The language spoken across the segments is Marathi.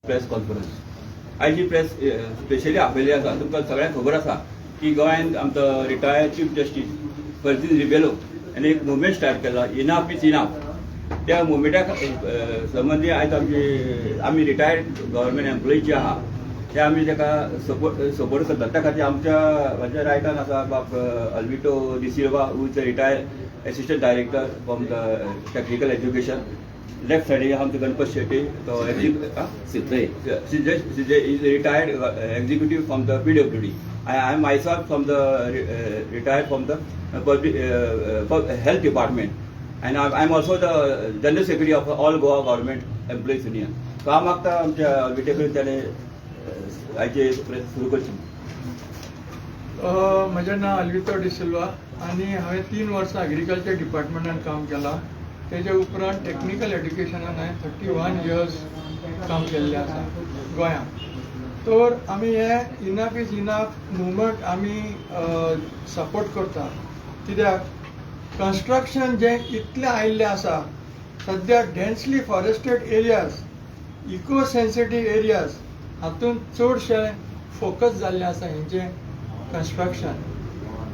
प्रेस कॉन्फरन्स आयची प्रेस स्पेशली आपयली आसा. तुमकां सगळ्यांक खबर आसा की गोंयांत आमचो रिटायर्ड चीफ जस्टीस फर्जीस रिबेलो आनी एक मुवमेंट स्टार्ट केला, इनाफ इज इनाफ. त्या मुवमेंटाक संबंदी आयज आमी रिटायर्ड गव्हर्मेंट एम्प्लॉई जे आहा ते आमी ताका सपोर्ट करतात. त्या खातीर म्हज्या रायटान आसा Bab Alvito De Silva, who is retired assistant director from the technical education. Left side आमचे गणपत शेट्टी तो is retired executive from the PWD. I am myself from the retired from the health department, and I am also the general secretary of all Goa Government Employees Union. So हांव मागता आमच्या विटेकडेन त्याने आयचे प्रेस सुरू करची. म्हजें नांव अल्विटो डी सिल्वा आनी हांवें 3 वर्सां एग्रीकल्चर डिपार्टमेंटान काम केलां. तेजे उपरांत टेक्निकल एड्युकेशनान हांवें 31 years काम केल्लें आसा गोंयांत. तर आमी हे इनाफ इज इनाफ मुवमेंट आमी सपोर्ट करता. कित्याक कन्स्ट्रक्शन जें इतलें आयिल्लें आसा सद्या densely forested areas, eco sensitive areas हातूंत चडशे फोकस जाल्लें आसा हेंचें कन्स्ट्रक्शन.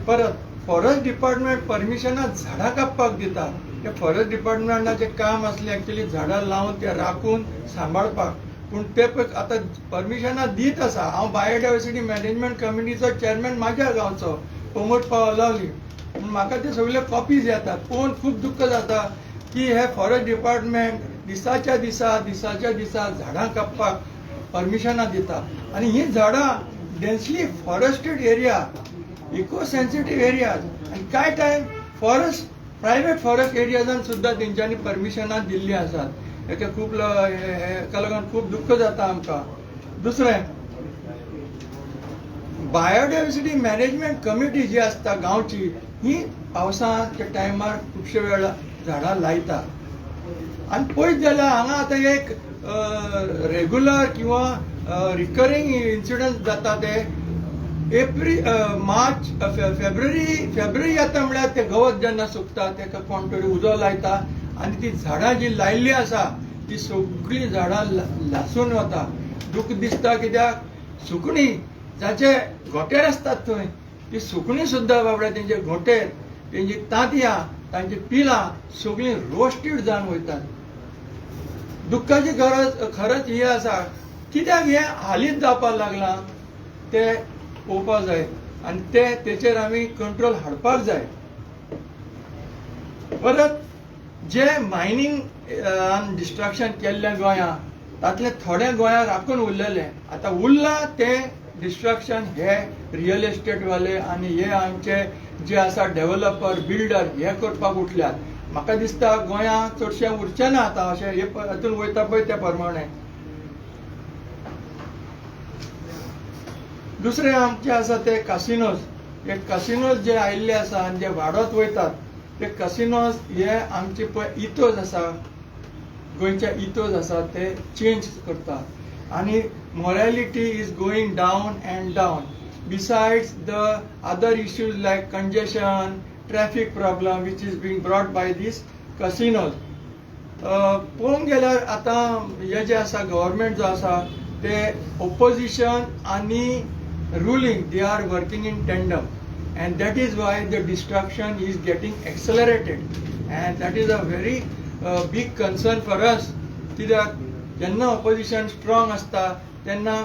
परत फॉरेस्ट डिपार्टमेंट परमिशनां झाडां कापपाक दिता. ते फॉरेस्ट डिपार्टमेंटाचें काम आसलें एक्चुअली झाडां लावन ते राखून सांबाळपाक, पूण ते आतां परमिशनां दीत आसा. हांव बायोडायवर्सिटी मॅनेजमेंट कमिटीचो चेअरमॅन म्हाज्या गांवचो पोमोट पावलावली, पूण म्हाका ते सगळे कॉपीज येतात. पळोवन खूब दुख्ख जाता की हे फॉरेस्ट डिपार्टमेंट दिसाच्या दिसा झाडां कापपाक परमिशनां दिता आनी हीं झाडां densely forested area, eco sensitive areas आनी कांय टायम प्रायवेट फॉरेस्ट एरियाजान सुद्दां तेंच्यांनी परमिशनां दिल्लीं आसात. हेका लागून खूब दुख्ख जाता आमकां. दुसरें, बायोडायवर्सिटी मॅनेजमेंट कमिटी जी आसता गांवची, ही पावसाच्या टायमार खुबशे वेळा झाडां लायता. आनी पळयत जाल्यार हांगा आतां एक रेग्युलर किंवा रिकरिंग इन्सिडंट जाता ते मार्च फेब्रुवारी येता म्हळ्यार ते गवत जेन्ना सुकता तेका कोण तरी उजो लायता आनी ती झाडां जी लायिल्ली आसा ती सगळीं झाडां लासून वता. दूख दिसता कित्याक सुकणीं जाचे घोटेर आसतात थंय ती सुकणीं सुद्दां बाबड्या तेंचे घोटेर, तेंची तांतयां, तांची पिलां सगळीं रोस्टेड जावन वयतात. दुख्खाची गरज खरंच ही आसा. कित्याक हें हालींच जावपाक लागलां ते पळोवपाक जाय आनी तेचेर आमी कंट्रोल हाडपाक जाय. परत जे मायनींग डिस्ट्रक्शन केल्लें गोंयांत तातलें थोडें गोंयांत राखून उरलेलें. आतां उरलां तें डिस्ट्रक्शन हे रियल एस्टेट वाले आनी हे आमचे जे आसा डेव्हलपर बिल्डर हे करपाक उठल्यात. म्हाका दिसता गोंयांत चडशें उरचें ना आतां अशें हे हातून वयता पळय त्या प्रमाणे. दुसरे आमचे आसा ते कासिनोज. हे कासिनोज जे आयिल्ले आसा आनी जे वाडत वयतात ते कासिनोज हे आमचे पळय इथोज आसा, गोंयचे इथोज आसा ते चेंज करतात आनी morality is going down and down. Besides the other issues like congestion, traffic problem which is being brought by these casinos. पळोवंक गेल्यार आतां हे जे आसा गव्हर्मेंट जो आसा ते ओपोजिशन आनी ruling, they are working in tandem, and that is why the destruction is getting accelerated, and that is a very big concern for us. कित्याक जेन्ना ऑपोजिशन स्ट्रॉंग आसता तेन्ना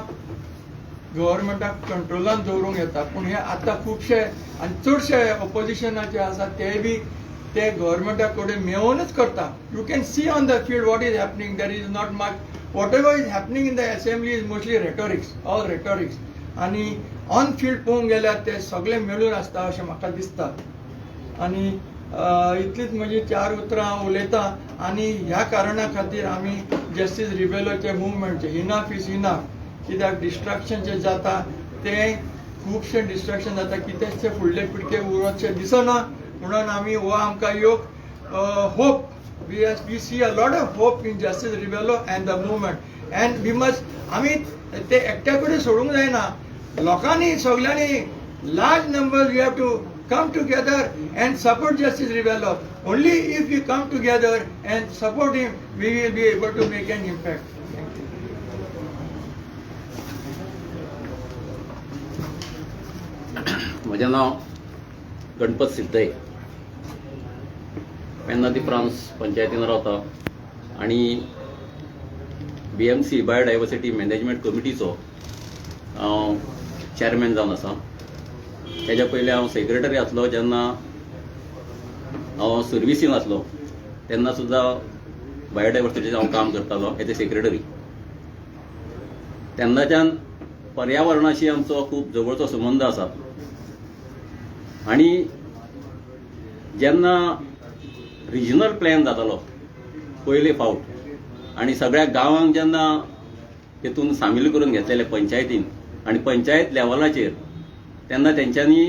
गव्हर्मेंटाक कंट्रोलान दवरूंक येता, पूण हे आतां खुबशे आनी चडशे ऑपोजिशनाचे आसा ते बी ते गव्हर्मेंटा कडेन मेळूनच करता. You can see on the field what is happening. There is not much. What ever is happening in the assembly is mostly rhetorics, all rhetorics. आनी ऑन फील्ड पळोवंक गेल्यार ते सगळे मेळून आसता अशें म्हाका दिसता. आनी इतलीच म्हजी 4 उतरां हांव उलयतां. आनी ह्या कारणा खातीर आमी जस्टीस रिबेलोचे मुवमेंटचे इनाफ इज इनाफ. कित्याक डिस्ट्रक्शन जे जाता ते खुबशे डिस्ट्रक्शन जाता, कितेंच फुडले पिडके उरचे दिसना. म्हणून आमी हो आमकां योग hope, we see a lot of hope in justice Rebello and the movement. And we must, आमी ते एकट्या कडेन सोडूंक जायना. लोकांनी सगळ्यांनी large number we have to come together and support Justice Rivello. Only if we come together and support him, we will be able to make an impact. Thank you. म्हजें नांव गणपत सिद्धय. पेन्नादी फ्रांस पंचायतीन रावता आनी BMC बायोडायवर्सिटी मॅनेजमेंट कमिटीचो हांव चॅरमॅन जावन आसा. तेज्या पयलीं हांव सेक्रेटरी आसलो. जेन्ना हांव सर्विसीन आसलो तेन्ना सुद्दां बायोडायवर्सिटीचें हांव काम करतालो एज ए सेक्रेटरी. तेन्नाच्यान पर्यावरणाशी आमचो खूब जवळचो संबंद आसा. आनी जेन्ना रिजनल प्लॅन जातालो पयले फावट आनी सगळ्या गांवांक जेन्ना तेतून सामील करून घेतलेले पंचायतीन आनी पंचायत लेवलाचेर, तेन्ना तेंच्यांनी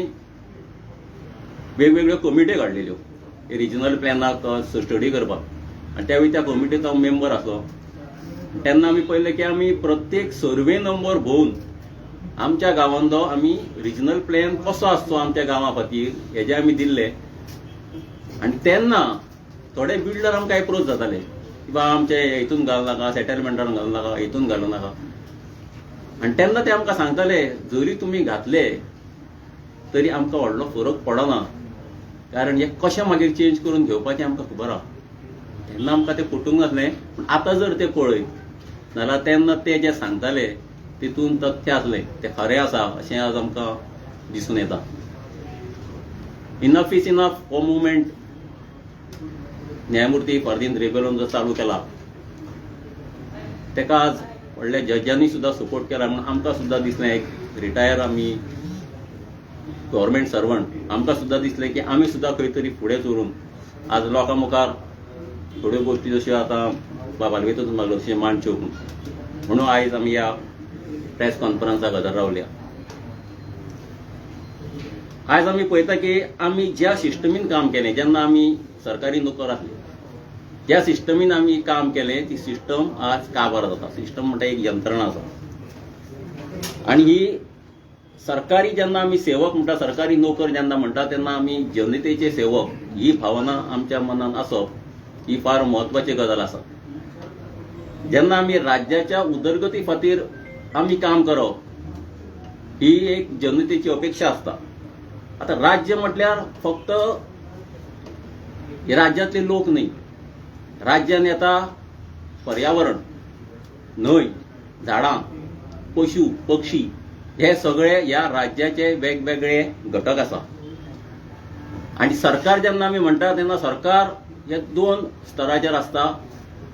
वेगवेगळ्यो कमिट्यो काडलेल्यो रिजनल प्लॅनाक स्टडी करपाक. आनी त्या वेळी त्या कमिटीचो हांव मेंबर आसलो. तेन्ना आमी पळयलें की आमी प्रत्येक सर्वे नंबर भोवून आमच्या गांवांचो आमी रिजनल प्लॅन कसो आसचो आमच्या गांवा खातीर हेजें आमी दिल्लें. आनी तेन्ना थोडे बिल्डर आमकां एप्रोच जाताले की बा आमचे हितून घालूं नाका, सेटलमेंटान घालूं नाका, हितून घालूं नाका. आनी तेन्ना ते आमकां सांगताले जरी तुमी घातले तरी आमकां व्हडलो फरक पडना, कारण हे कशें मागीर चेंज करून घेवपाचें आमकां खबर आहा. तेन्ना आमकां तें पटूंक नासलें. पूण आतां जर ते पळयत जाल्यार तेन्ना ते जे सांगताले तितून तथ्य आसलें, तें खरें आसा अशें आज आमकां दिसून येता. इनफ इज इनफ हो मुवमेंट न्यायमुर्ती फर्दीन रेबेलोन जो चालू केला तेका आज व्हडल्या जजांनी सुद्दां सपोर्ट केला. म्हणून आमकां सुद्दां दिसलें, एक रिटायर आमी गव्हर्मेंट सर्वंट, आमकां सुद्दां दिसलें की आमी सुद्दां खंय तरी फुडें चोरून आज लोकां मुखार थोड्यो गोश्टी जश्यो आतां बाबालवेतून मागलो तशें मांडच्यो म्हणून आयज आमी ह्या प्रेस कॉन्फरन्साक हजर रावल्या. आयज आमी पळयता की आमी ज्या सिस्टमीन काम केलें, जेन्ना आमी सरकारी नोकर आसले, ज्या सिस्टमीन आमी काम केलें ती सिस्टम आज काबार जाता. सिस्टम म्हणटा एक यंत्रणा आसा. आनी ही सरकारी जेन्ना आमी सेवक म्हणटा, सरकारी नोकर जेन्ना म्हणटा तेन्ना आमी जनतेचे सेवक ही भावना आमच्या मनान आसप ही फार म्हत्वाची गजाल आसा. जेन्ना आमी राज्याच्या उदरगती खातीर आमी काम करप ही एक जनतेची अपेक्षा आसता. आता राज्य म्हटल्यार फक्त हे राज्यांतले लोक न्ही, राज्यान येता पर्यावरण, न्हंय, झाडां, पशु पक्षी हे सगळे ह्या राज्याचे वेगवेगळे घटक आसा. आनी सरकार जेन्ना आमी म्हणटा तेन्ना सरकार हे दोन स्तराचेर आसता.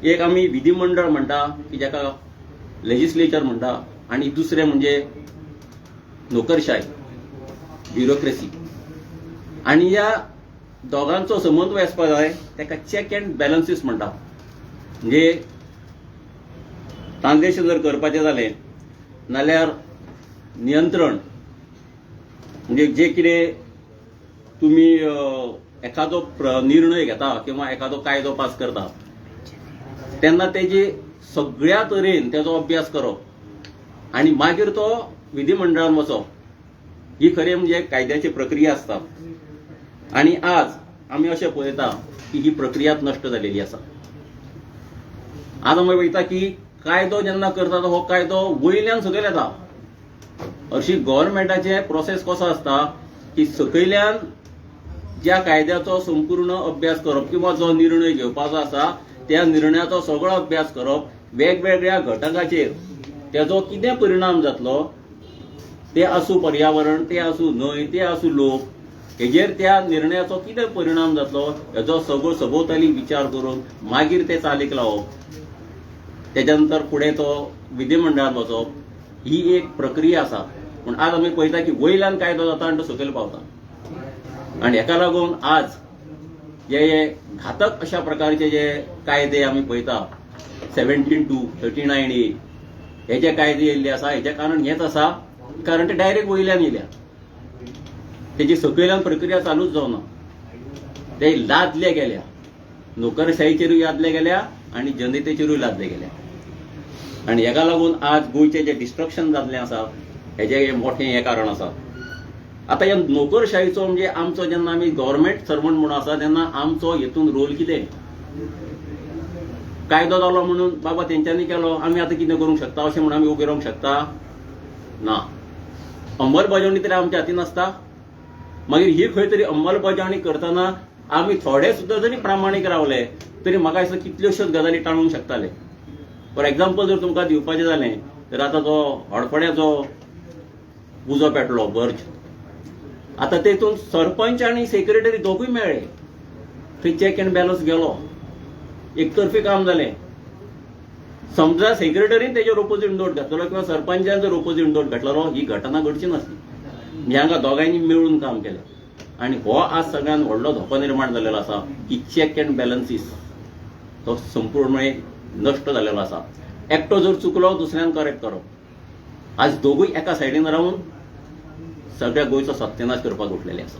एक आमी विधिमंडळ म्हणटा की जाका लेजिस्लेचर म्हणटा, आनी दुसरें म्हणजे नोकरशाही, ब्युरोक्रेसी. आनी ह्या दोगांचो समन्वय आसपाक जाय, ताका चॅक एंड बॅलन्सीस म्हणटा. म्हणजे ट्रान्झॅक्शन जर करपाचें जालें नाल्यार नियंत्रण, म्हणजे जे कितें तुमी एखादो निर्णय घेता किंवा एखादो कायदो पास करता तेन्ना तेजी सगळ्या तरेन तेजो अभ्यास करप आनी मागीर तो विधिमंडळान वचप, ही खरी म्हणजे कायद्याची प्रक्रिया आसता. आनी आज आमी अशें पळयता की ही प्रक्रियाच नश्ट जालेली आसा. आज आमी पळयता की कायदो जेन्ना करता हो कायदो वयल्यान सकयल येता. अशी गव्हर्मेंटाचे प्रोसेस कसो आसता की सकयल्यान ज्या कायद्याचो संपूर्ण अभ्यास करप किंवा जो निर्णय घेवपाचो आसा त्या निर्णयाचो सगळो अभ्यास करप, वेगवेगळ्या घटकाचेर तेजो कितें परिणाम जातलो, ते आसूं पर्यावरण, ते आसूं न्हंय, ते आसूं लोक, हेजेर त्या निर्णयाचो कितें परिणाम जातलो हेजो सगळो सभोवताली विचार करून मागीर ते चालीक लावप, तेज्या नंतर फुडें तो विधिमंडळांत वचप, ही एक प्रक्रिया आसा. पूण आज आमी पळयता की वयल्यान कायदो जाता आनी तो सकयल पावता. आनी हेका लागून आज जे घातक अशा प्रकारचे जे कायदे आमी पळयता 17(2), 39(a) हे जे कायदे येयल्ले आसा हेजें कारण हेंच आसा, कारण ते डायरेक्ट वयल्यान येयल्या. तेजी सकयल्यान प्रक्रिया चालूच जावना. ते लादले गेल्या, नोकरशाहीचेरूय लादले गेल्या आनी जनतेचेरूय लादले गेल्या. आनी हेका लागून आज गोंयचें जें डिस्ट्रक्शन जाल्लें आसा हेजें मोठें हें कारण आसा. आता ह्या नोकरशाहीचो म्हणजे आमचो जेन्ना आमी गव्हर्मेंट सर्वंट म्हणून आसा तेन्ना आमचो हेतून रोल कितें? कायदो जालो म्हणून बाबा तेंच्यांनी केलो आमी आतां कितें करूंक शकता अशें म्हणून आमी उबे रावंक शकता? ना. अंमलबजावणी तरी आमच्या हातीन आसता. मागीर ही खंय तरी अंमलबजावणी करतना आमी थोडे सुद्दां जरी प्रामाणीक रावले तरी म्हाका दिसता कितल्योश्योच गजाली टाळूंक शकताले. फॉर एग्जाम्पल जर तुमकां दिवपाचें जालें तर आतां तो हडपड्याचो उजो पेटलो बर्ज, आतां तेतून सरपंच आनी सेक्रेटरी दोगूय मेळ्ळे, थंय चॅक अँड बॅलन्स गेलो, एकतर्फी काम जालें. समजा सेक्रेटरीन तेजेर ओपोजीट नोट घातलो किंवा सरपंचान जर ओपोजीट नोट घातलो ही घटना घडची नासली. हांगा दोगांयनी मेळून काम केलें आनी हो आज सगळ्यात व्हडलो धोको निर्माण जाल्लो आसा की चॅक अँड बॅलन्सीस तो संपूर्णपणे नश्ट जाल्लो आसा. एकटो जर चुकलो दुसऱ्यान करेक्ट करप. आज दोगूय एका सायडीन रावन सगळ्या गोंयचो सत्यानाश करपाक उठलेले आसा.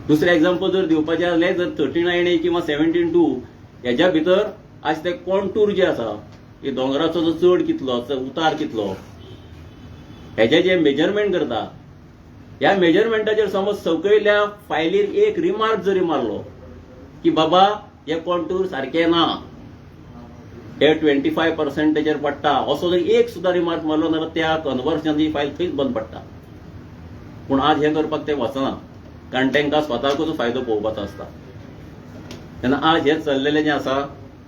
दुसरें एग्जाम्पल जर दिवपाचें जालें जर 39A किंवा 17(2) हेज्या भितर आज ते कॉन्टूर जे आसा की दोंगराचो जो चड कितलो उतार कितलो हेजे जे मेजरमेंट करता, ह्या मेजरमेंटाचेर समज सकयल्या फायलीर एक रिमार्क जरी मारलो की बाबा हे कॉन्टूर सारखे ना, हे 25% पडटा, असो जर एक सुद्दां रिमार्क मारलो जाल्यार त्या कन्वर्जनाची फायल थंयच बंद पडटा. पूण आज हे करपाक ते वचना कारण तांकां स्वताकूच फायदो पळोवपाचो आसता. तेन्ना आज हे चल्लेलें जें आसा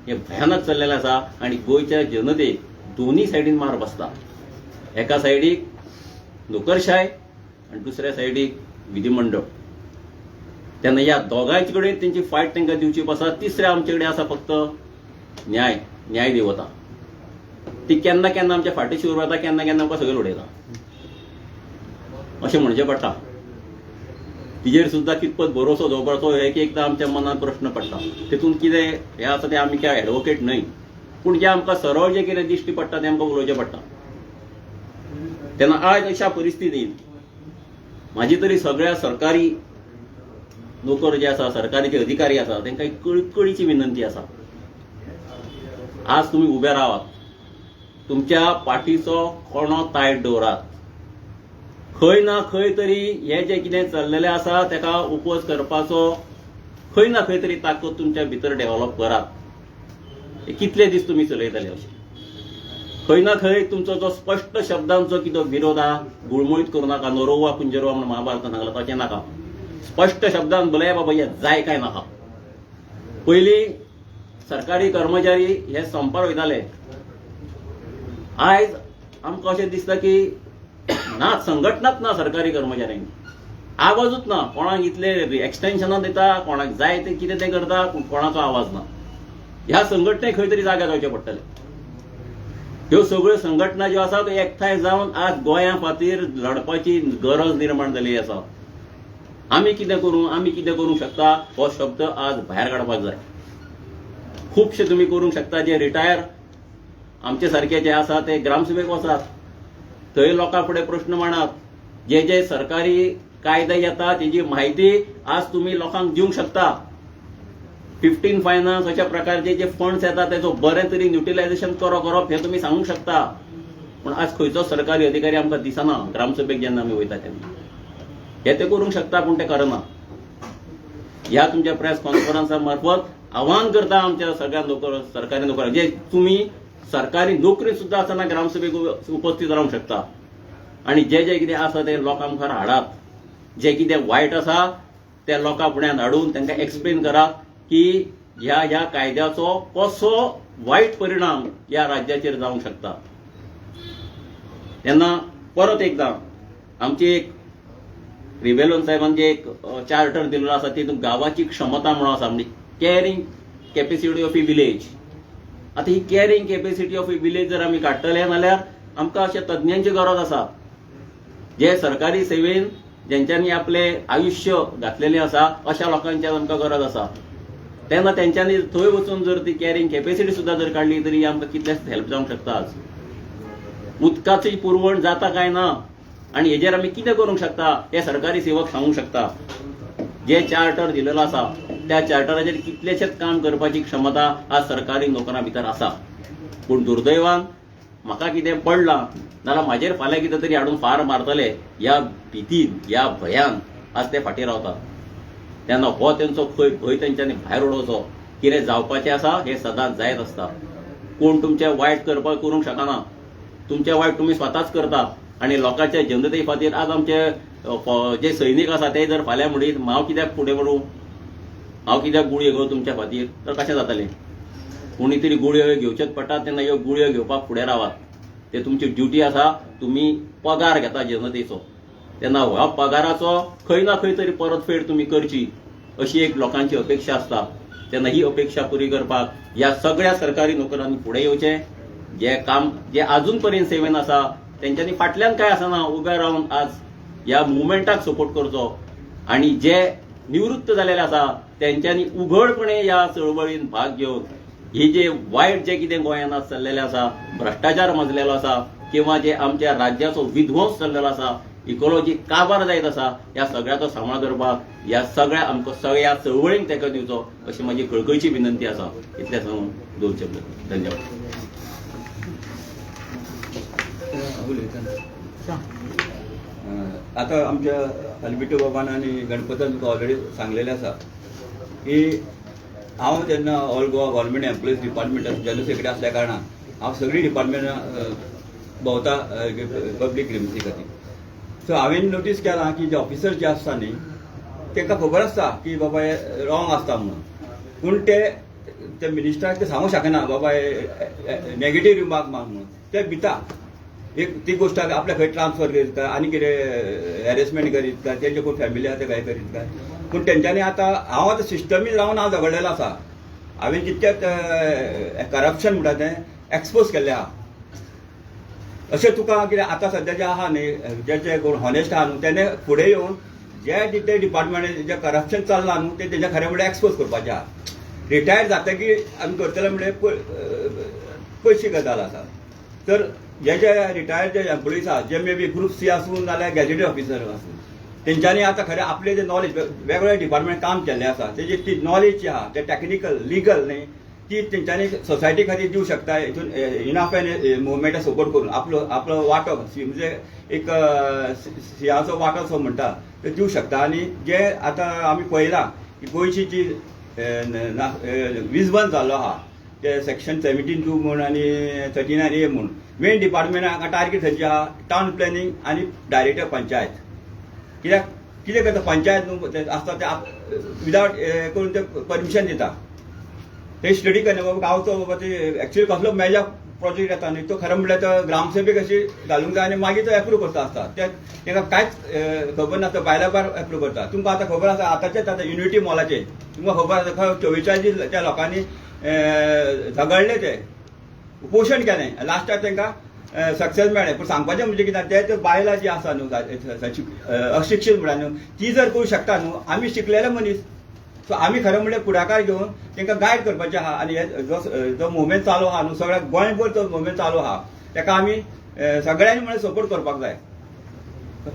हे भयानक चल्लेलें आसा आनी गोंयच्या जनतेक दोनी सायडीन मार बसता. एका सायडीक नोकरशाय आनी दुसऱ्या सायडीक विधिमंडळ. तेन्ना ह्या दोगांयचे कडेन तेंची फायट तांकां दिवची आसा. तिसऱ्या आमचे कडेन आसा फक्त न्याय देवता. ती केन्ना केन्ना आमच्या फाटीर शिवर वता, केन्ना केन्ना आमकां सकयल उडयता अशें म्हणचें पडटा. तिजेर सुद्दां कितपत भरोसो दवरपाचो एकदां आमच्या मनात प्रश्न पडटा. तेतून कितें हें आसा तें आमी काय एडवोकेट न्हय, पूण जें आमकां सरळ जें कितें दिश्टी पडटा तें आमकां उलोवचें पडटा. तेन्ना आज अशा परिस्थितीन म्हाजी तरी सगळ्या सरकारी नोकर जे आसा, सरकारी जे अधिकारी आसा तांकां एक कळकळीची विनंती आसा. आज तुमी उबे रावात, तुमच्या पाठीचो कोणो तायट दवरात. खंय ना खंय तरी हे जे कितें चल्लेलें आसा तेका उपोज करपाचो खंय ना खंय तरी ताकद तुमच्या भितर डेव्हलप करात. कितले दीस तुमी चलयतले अशें खंय ना खंय तुमचो जो स्पश्ट शब्दांचो कितें विरोध आहा गुळमुळीत करूं नाका. नरोवा कुंजरोवा म्हणून महाभारतान सांगलां तशें नाका. स्पश्ट शब्दान बोलया बाबा हें जाय काय नाका. पयलीं सरकारी कर्मचारी हे संपार वयताले, आयज आमकां अशें दिसता की ना, संघटनाच ना सरकारी कर्मचाऱ्यांनी, आवाजूच ना. कोणाक इतले एक्सटेन्शनां दिता, कोणाक जाय ते कितें तें करता, पूण कोणाचो आवाज ना. ह्या संघटनेक खंय तरी जाग्यार रावचें पडटलें. ह्यो सगळ्यो संघटना ज्यो आसा त्यो एकठांय जावन आज गोंया खातीर लडपाची गरज निर्माण जाल्ली आसा. आमी कितें करूंक शकता हो शब्द आज भायर काडपाक जाय. खुबशे तुमी करूंक शकता. जे रिटायर आमचे सारखे जे आसा ते ग्रामसभेक वचात, थंय लोकां फुडें प्रश्न मांडात. जे जे सरकारी कायदे येता तेजी म्हायती आज तुमी लोकांक दिवंक शकता. 15 फायनान्स अशा प्रकारचे जे फंड्स येतात तेजो बरें तरेन युटिलायझेशन करप हे तुमी सांगूंक शकता. पूण आज खंयचो सरकारी अधिकारी आमकां दिसना ग्रामसभेक जेन्ना आमी वयता तेन्ना. हे ते करूंक शकता पूण ते करना. ह्या तुमच्या प्रेस कॉन्फरन्सा मार्फत आव्हान करता आमच्या सगळ्या सरकारी नोकरांक, जे तुमी सरकारी नोकरी सुद्दां आसतना ग्रामसभेक उपस्थित रावंक शकता आनी जे जे कितें आसा ते लोकां मुखार हाडात. जे कितें वायट आसा ते लोकां फुड्यान हाडून तांकां एक्सप्लेन करात की ह्या कायद्याचो कसो वायट परिणाम ह्या राज्याचेर जावंक शकता. तेन्ना परत एकदां आमची एक रिबेलोन साहेबांचे एक चार्टर दिल्लो आसा, तितून गांवाची क्षमता म्हणून आसा, म्हणजे carrying capacity of a village. आता ही carrying capacity of a village जर आमी काडटले जाल्यार आमकां अशा तज्ञांची गरज आसा जे सरकारी सेवेन जेंच्यांनी आपले आयुष्य घातलेलें आसा अशा लोकांची आमकां गरज आसा. तेन्ना तेंच्यांनी थंय वचून जर ती कॅरिंग कॅपेसिटी सुद्दां जर काडली तरी आमकां कितलेंच हेल्प जावंक शकता. आज उदकाची पुरवण जाता काय ना आनी हेजेर आमी कितें करूंक शकता हे सरकारी सेवक सांगूंक शकता. जे चार्टर दिलेलो आसा त्या चार्टराचेर कितलेशेच काम करपाची क्षमता आज सरकारी नोकरां भितर आसा. पूण दुर्दैवान म्हाका कितें पडलां जाल्यार म्हाजेर फाल्यां कितें तरी हाडून फार मारतले ह्या भितीन ह्या भयान आज ते फाटीं रावतात. तेन्ना हो तेंचो भंय तेंच्यांनी भायर उडोवचो. कितें जावपाचें आसा हें सदांच जायत आसता. कोण तुमचें वायट करूंक शकना. तुमचें वायट तुमी स्वताच करता. आनी लोकांच्या जनते खातीर आज आमचे जे सैनीक आसा ते जर फाल्यां म्हणीत हांव कित्याक फुडें म्हणूं, हांव कित्याक गुळयो घेवं तुमच्या खातीर, तर कशें जातलें? कोणी तरी गुळयो घेवचेच पडटात तेन्ना ह्यो गुळयो घेवपाक फुडें रावात. ते तुमची ड्युटी आसा. तुमी पगार घेता जनतेचो, तेन्ना ह्या पगाराचो खंय ना खंय तरी परतफेड तुमी करची, अशी एक लोकांची अपेक्षा आसता. तेन्ना ही अपेक्षा पुरी करपाक ह्या सगळ्या सरकारी नोकरांनी फुडें येवचें. जे अजून पर्यंत सेवेन आसा तेंच्यांनी फाटल्यान काय आसना उबे रावन आज ह्या मुवमेंटाक सपोर्ट करचो, आनी जे निवृत्त जालेले आसा तेंच्यांनी उघडपणे ह्या चळवळीन भाग घेवन ही जे वायट जे कितें गोंयांत आज चल्लेलें आसा, भ्रश्टाचार माजलेलो आसा, किंवा जे आमच्या राज्याचो विध्वंस चल्लेलो आसा, इकॉलॉजी काबार जायत आसा, ह्या सगळ्याचो सांबाळ करपाक ह्या सगळ्या आमकां सगळ्या चळवळींक तेंको दिवचो अशी म्हजी कळकळीची विनंती आसा. इतलें सांगून दोन शब्द. धन्यवाद. आता आमच्या हलबिटो बाबान आणि गणपतान तुका ऑलरेडी सांगलेलें आसा की हांव जेन्ना ऑल गोवा गव्हर्मेंट एम्प्लॉईज डिपार्टमेंटान जनरल सेक्रेटरी आसल्या कारणान हांव सगळीं डिपार्टमेंटां भोंवता पब्लीक ग्रिमसी खातीर. सो हांवें नोटीस केलां की जे ऑफिसर जे आसता न्ही तांकां खबर आसता की बाबा हे रॉंग आसता म्हणून, पूण ते मिनिस्टराक ते सांगूं शकना बाबा हे नेगेटीव रिमार्क मार म्हणून. ते भिता एक ती गोष्ट आपल्या खंय ट्रान्सफर करीत काय आनी कितें हॅरेसमेंट करीत काय, तेंचे कोण फॅमिली आसा ते काय करीत काय. पूण तेंच्यांनी आतां हांव आतां सिस्टमीक रावन हांव झगडलेलो आसा. हांवें जितकें करप्शन म्हणटा तें एक्सपोज केल्लें आहा. अशें तुका कितें आतां सद्या जे आहा न्ही जे कोण हॉनेस्ट आहा न्हू तेणे फुडें येवन जे ते डिपार्टमेंट जे करप्शन चल्लां न्हू ते तेच्या खरें म्हणल्यार एक्सपोज करपाचें आहा. रिटायर जातकीर आमी करतले म्हणजे पयशे गजाल आसा. तर जे रिटायर्ड जे एम्प्लॉईज आहा जे मे बी ग्रुप सी आसूं नाल्यार गॅजेटेड ऑफिसर आसूं तेंच्यांनी आतां खरें आपलें जें नॉलेज वेगवेगळ्या डिपार्टमेंट काम केल्लें आसा तेजी ती नॉलेज जी आहा ते टेक्निकल लिगल न्ही ती तेंच्यांनी सोसायटी खातीर दिवंक शकता. हितून इनाफ मुवमेंटा सपोर्ट करून आपलो वांटो म्हणजे एक सिंहाचो वांटो जो म्हणटा तो दिवंक शकता. आनी जे आतां आमी पळयलां की गोंयची जी वीज बंद जाल्लो आहा ते सेक्शन 17(2) म्हूण आनी 39A म्हूण मेन डिपार्टमेंट हांगा टार्गेट खंयची आहा टावन प्लॅनिंग आनी डायरेक्टर पंचायत. कित्याक कितें करता पंचायत न्हू आसता ते विदावट करून ते परमिशन दिता. ते स्टडी करना बाबा गांवचो बाबा ते एक्चुअली कसलो मेजर प्रोजेक्ट येता न्ही तो खरें म्हणल्यार तो ग्रामसभेक अशी घालूंक जाय आनी मागीर तो एप्रूव करता आसता. ताका कांयच खबर नासता भायल्या भायर एप्रूव करता. तुमकां आतां खबर आसा आतांचेच आतां युनिटी मॉलाचेर तुमकां खबर आसा खंय 44 त्या लोकांनी झगडले ते उपोशण केलें लास्टाक तांकां सक्सेस मेळ्ळें. पूण सांगपाचें म्हणजे कितें ते बायलां जी आसा न्हू अशिक्षीत म्हणल्यार न्हू ती जर करूं शकता न्हू आमी शिकलेले मनीस. सो आमी खरें म्हणल्यार फुडाकार घेवन तांकां गायड करपाचें आहा. आनी जो मुवमेंट चालू आहा न्हू सगळ्या गोंयभर तो मुवमेंट चालू आहा ताका आमी सगळ्यांनी म्हणल्यार सपोर्ट करपाक जाय.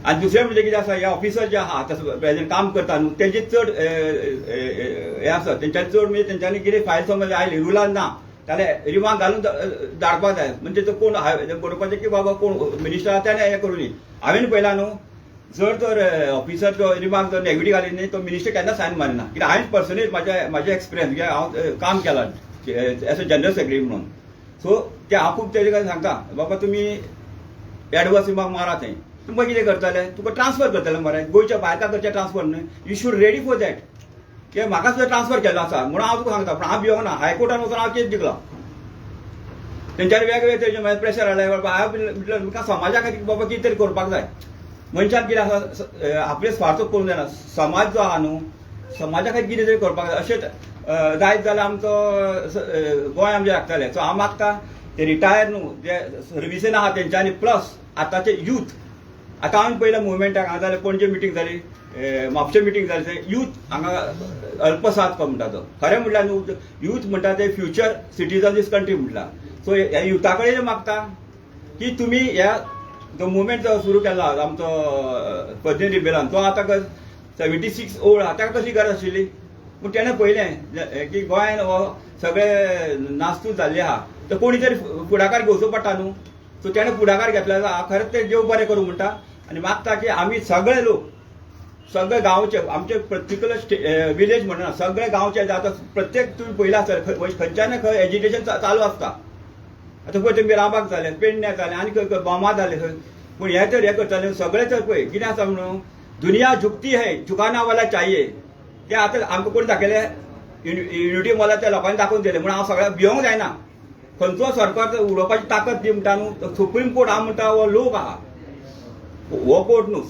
आनी दुसरें म्हणजे कितें आसा हे ऑफिसर जे आहा आतां प्रेजेंट काम करता न्हू तेंचे चड हे आसा तेंच्यांनी चड म्हणजे तेंच्यांनी कितें फायल समज आयली रुलान ना जाल्यार रिमार्क घालून धाडपाक जाय. म्हणजे तो कोण बरोवपाचें की बाबा कोण मिनिस्टर आहा त्याने हें करूं न्ही. हांवें पळयलां न्हू जर तर ऑफिसर जो रिमार्क जर नेगेटीव घाली न्ही तो मिनिस्टर केन्ना सायन मारिना. कित्याक हांवें पर्सनली म्हाजे एक्सपिरियन्स कित्याक हांव काम केलां एज अ जनरल सेक्रेटरी म्हणून. सो ते हांव खूब तेजे कडेन सांगता बाबा तुमी एडवर्स रिमार्क मारा थंय तुमकां कितें करतले तुका ट्रान्सफर करतले मरे गोंयच्या भायर का करचे ट्रान्सफर न्हय. You should ready for that. कित्याक म्हाका सुद्दां ट्रान्सफर केल्लो आसा म्हणून हांव तुका सांगता. पूण हांव भिवंक ना. हायकोर्टान वचून हांव केस जिखलो. तेंच्यांनी वेगवेगळे तरेचे प्रेशर हाडले हांवें म्हटलं तुमकां समाजा खातीर बाबा कितें तरी करपाक जाय. मनशान कितें आसा आपले स्वार्थ करूंक जायना. समाज जो आहा न्हू समाजा खातीर कितें तरी करपाक जाय. अशें जायत जाल्यार आमचो गोंय आमचें लागतलें. सो हांव मागता ते रिटायर न्हू जे सर्विसीन आहा तेंच्यांनी प्लस आतांचे यूथ. आतां हांवें पयल्या मुवमेंटाक हांगा जाल्यार पणजे मिटींग जाली म्हापशें मिटींग जाली थंय यूथ हांगा अल्पसाद म्हणटा तो खरें म्हटल्यार न्हू यूथ म्हणटा ते फ्युचर सिटीजन दीस कंट्री म्हटला. सो ह्या युथा कडेन मागता की तुमी ह्या जो मुवमेंट जो सुरू केला आमचो पद्दतीन रिबेलान तो आतां 76 ओल्ड आहा ताका कशी गरज आशिल्ली. पूण तेणें पळयलें की गोंयान हो सगळे नास्तूच जाल्ले आहा तर कोणी तरी फुडाकार घेवचो पडटा न्हू. सो तेणें फुडाकार घेतलेलो आहा. खरेंच ते देव बरें करूं म्हणटा आनी मागता की आमी सगळे लोक सगळे गांवचे आमचे पर्टिक्युलर विलेज म्हणना सगळे गांवचे आतां प्रत्येक तुमी पयला आसतलें खंयच्यान खंय एज्युकेशन चालू आसता. आतां पळय तुमी रामबाग जालें पेडण्या जालें आनी खंय बोमा जालें खंय पूण हे तर हे करतले सगळे तर पळय कितें आसा म्हणून दुनिया झुकती है झुकाना वाला चाहिए ते आतां आमकां कोण दाखयले युनिटी मॉलार त्या लोकांनी दाखोवन दिले म्हणून हांव सगळ्याक भिवंक जायना खंयचो सरकार उडोवपाची ताकद दी म्हणटा न्हू सुप्रीम कोर्ट हांव म्हणटा हो लोक आहा हो कोर्ट न्हू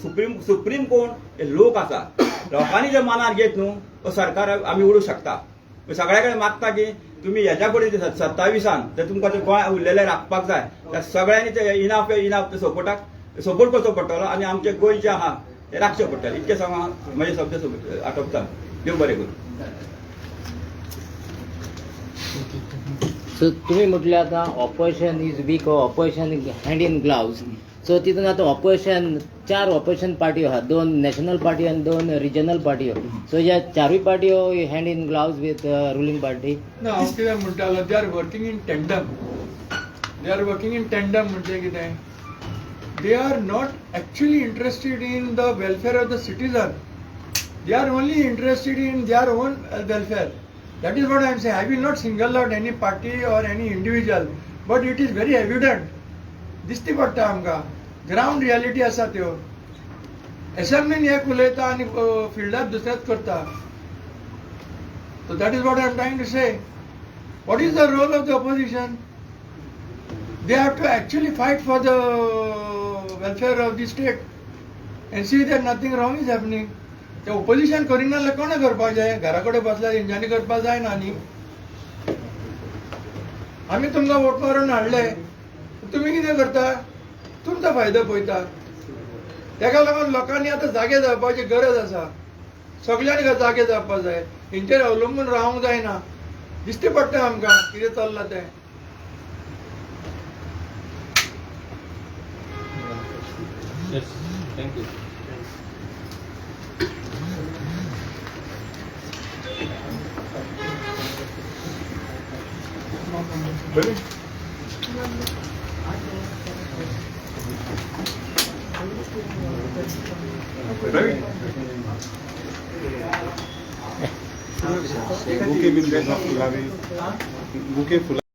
सुप्रीम कोर्ट हे लोक आसा लोकांनी जे मनार घेत न्हू तो सरकार आमी उडोवंक शकता सगळ्या कडेन मागता की तुमी हेच्या फुडें 27 तर तुमकां ते गोंय उरलेले राखपाक जाय त्या सगळ्यांनी ते इनाफ ते सपोर्ट करचो पडटलो आनी आमचे गोंय जे आहा ते राखचें पडटलें इतकें सांगा म्हजे शब्द आटोपता देव बरें करूं सो तुम्ही म्हटले आता operation is weak operation hand in gloves so तितून आता ऑपरेशन 4 ऑपरेशन पार्टी आहात 2 नॅशनल पार्टी आणि 2 रिजनल पार्टी सो ह्या 4 party hand in gloves with ruling party ना हांव कितें म्हणटालो they are working in tandem म्हणजे कितें they are not actually interested in the welfare of the citizen they are only interested in their own welfare that is what I am saying. I will not single out any party or any individual, but it is very evident. दिसती पडटा आमकां ग्राउंड रियालिटी आसा त्यो असेंब्लीन एक उलयता आनी फिल्डार दुसरेंच करता so that is what I am trying to say what is the role of the opposition they have to actually fight for the welfare of the state and see that nothing wrong is happening ते ऑपोजिशन करिना जाल्यार कोणें करपाक जाय घरा कडेन बसल्यार तेंच्यांनी करपाक जायना न्ही आमी तुमकां वोट मारून हाडले तुमी कितें करता तुमचो फायदो पळयता तेका लागून लोकांनी आतां जागे जावपाची गरज आसा सगळ्यांनी जागे जावपाक जाय हेंचेर अवलंबून रावंक जायना दिसती पडटा आमकां कितें चल्लां तें थँक्यू बुके बिन फुलावे बुके फुला